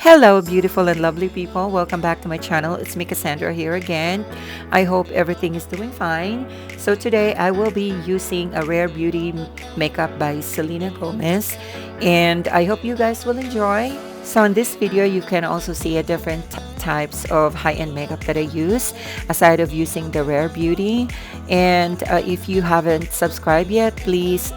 Hello, beautiful and lovely people. Welcome back to my channel. It's me, Cassandra, here again. I hope everything is doing fine. So today I will be using a Rare Beauty makeup by Selena Gomez, and I hope you guys will enjoy. So in this video, you can also see a different types of high-end makeup that I use aside of using the Rare Beauty. And if you haven't subscribed yet, please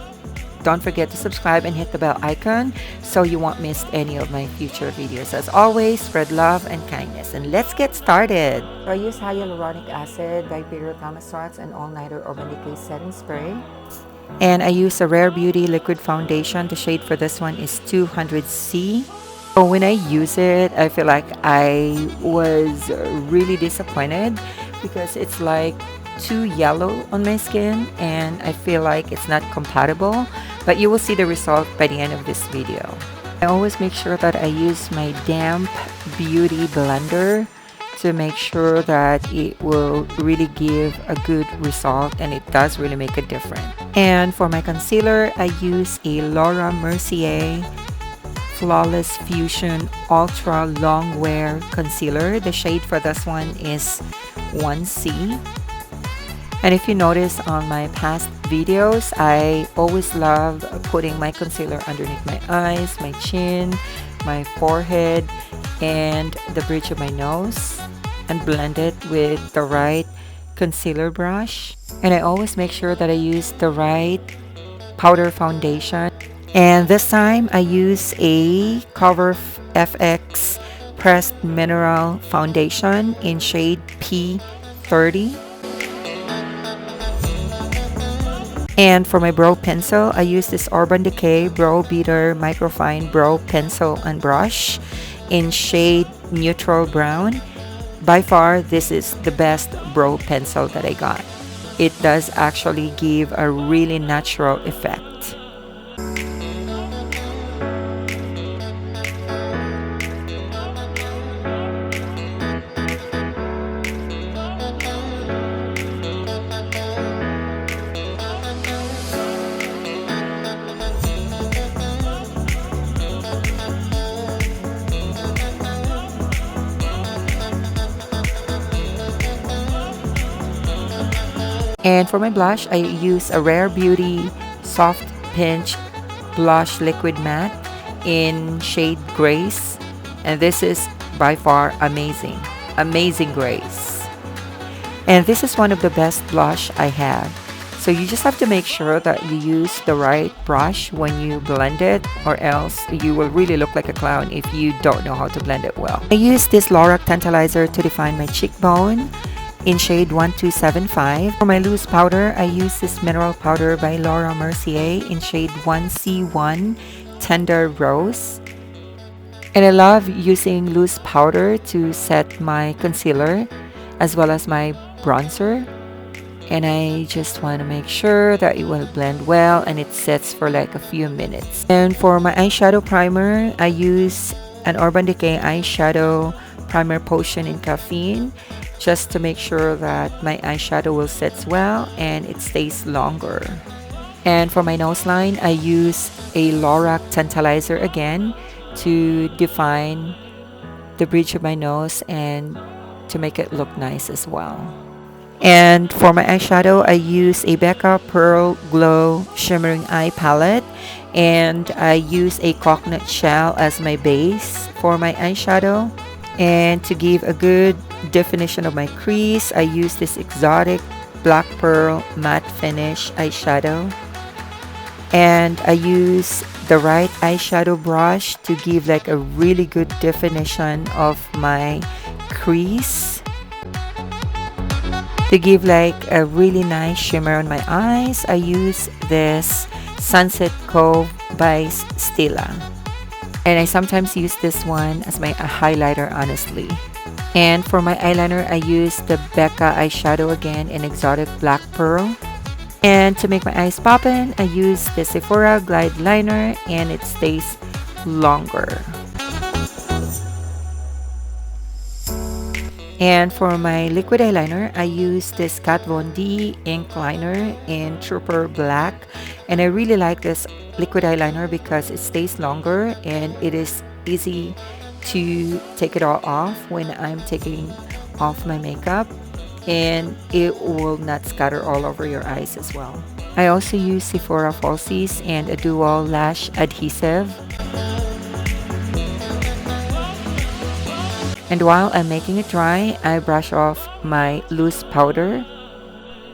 don't forget to subscribe and hit the bell icon so you won't miss any of my future videos. As always, spread love and kindness. And let's get started. So I use hyaluronic acid by Pedro Thomas Watts and all-nighter urban decay setting spray. And I use a Rare Beauty liquid foundation. The shade for this one is 200C. So when I use it, I feel like I was really disappointed because it's like too yellow on my skin and I feel like it's not compatible, but you will see the result by the end of this video. I always make sure that I use my damp beauty blender to make sure that it will really give a good result, and it does really make a difference. And for my concealer, I use a Laura Mercier Flawless Fusion Ultra Long Wear Concealer. The shade for this one is 1C. And if you notice on my past videos, I always love putting my concealer underneath my eyes, my chin, my forehead, and the bridge of my nose, and blend it with the right concealer brush. And I always make sure that I use the right powder foundation. And this time I use a Cover FX Pressed Mineral Foundation in shade P30. And for my brow pencil, I use this Urban Decay Brow Beater Microfine Brow Pencil and Brush in shade Neutral Brown. By far, this is the best brow pencil that I got. It does actually give a really natural effect. And for my blush, I use a Rare Beauty Soft Pinch Blush Liquid Matte in shade Grace. And this is by far amazing. Amazing Grace. And this is one of the best blush I have. So you just have to make sure that you use the right brush when you blend it, or else you will really look like a clown if you don't know how to blend it well. I use this Lorac Tantalizer to define my cheekbone in shade 1275. For my loose powder, I use this mineral powder by Laura Mercier in shade 1C1 Tender Rose. And I love using loose powder to set my concealer as well as my bronzer. And I just want to make sure that it will blend well and it sets for like a few minutes. And for my eyeshadow primer, I use an Urban Decay eyeshadow primer potion in caffeine, just to make sure that my eyeshadow will set well and it stays longer. And for my nose line, I use a Lorac Tantalizer again to define the bridge of my nose and to make it look nice as well. And for my eyeshadow, I use a Becca Pearl Glow Shimmering Eye Palette, and I use a coconut shell as my base for my eyeshadow. And to give a good definition of my crease, I use this exotic Black Pearl Matte Finish eyeshadow. And I use the right eyeshadow brush to give like a really good definition of my crease. To give like a really nice shimmer on my eyes, I use this Sunset Cove by Stila. And I sometimes use this one as my highlighter, honestly. And for my eyeliner, I use the Becca eyeshadow again in Exotic Black Pearl. And to make my eyes poppin', I use the Sephora Glide Liner, and it stays longer. And for my liquid eyeliner, I use this Kat Von D ink liner in Trooper Black. And I really like this liquid eyeliner because it stays longer and it is easy to take it all off when I'm taking off my makeup, and it will not scatter all over your eyes as well. I also use Sephora falsies and a dual lash adhesive. And while I'm making it dry, I brush off my loose powder,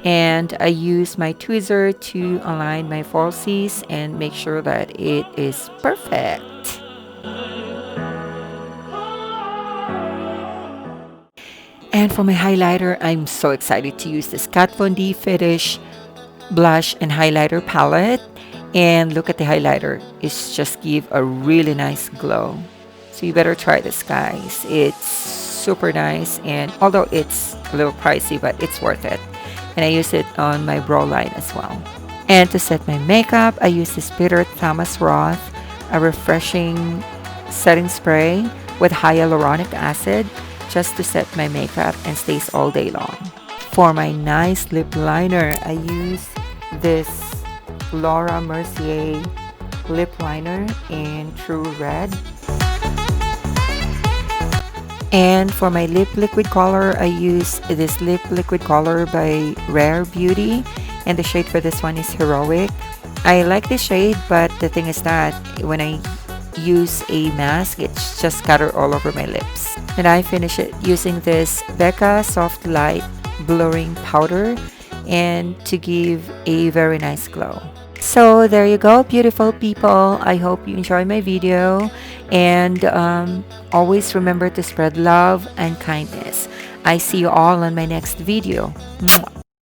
and I use my tweezer to align my falsies and make sure that it is perfect. And for my highlighter, I'm so excited to use this Kat Von D Fetish blush and highlighter palette. And look at the highlighter. It's just give a really nice glow. So you better try this, guys. It's super nice, and although it's a little pricey, but it's worth it. And I use it on my brow line as well. And to set my makeup, I use this Bitter Thomas Roth, a refreshing setting spray with hyaluronic acid, just to set my makeup and stays all day long. For my nice lip liner, I use this Laura Mercier lip liner in True Red. And for my lip liquid color, I use this lip liquid color by Rare Beauty, and the shade for this one is Heroic. I like this shade, but the thing is that when I use a mask, it's just scattered all over my lips. And I finish it using this Becca Soft Light Blurring Powder, and to give a very nice glow. So there you go, beautiful people. I hope you enjoyed my video, and always remember to spread love and kindness. I see you all on my next video. Mwah.